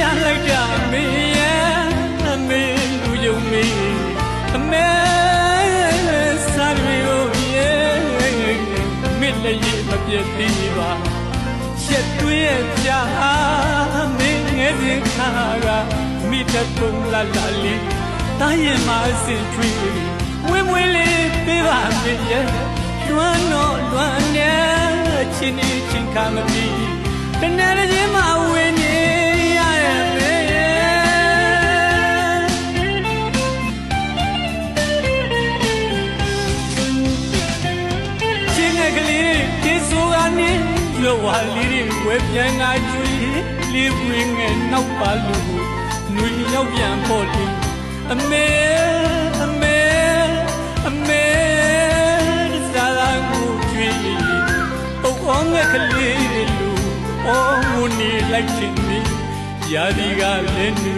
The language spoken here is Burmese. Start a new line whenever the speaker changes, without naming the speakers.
ရလိုက်တာမေရဲ့အမေလူယုံမေအမေစားရီကိုရဲ့မေလည်းရမပြည့်သေးပါချက်တွင်းပြာမင်းငယ်စဉ်ခါကမိတပုံလာလာလေးတာရင်မစင်ထွေးဝင်းဝင်းလေးပေးပါမေရဲ့လွမ်းတော့လွမ်းနေချင်းနေချင်းခါမပြီးတနေ့ချင်းမဝင်နေရရဲ့မေချင်းငယ်ကလေးဒီဆိုကနေလောဝါလေးတွေဝဲပြန်ငါကျွေးလေးပွေငယ်နောက်ပါလူနွေရောက်ပြန်ဖို့လေအမေအမေအမေစားလာကိုကျွေးပုတ်အောင်ငယ်ကလေးတွေလူအော်ငိုနေလိုက်ခြင်းနေရာဒီကလည်းနေ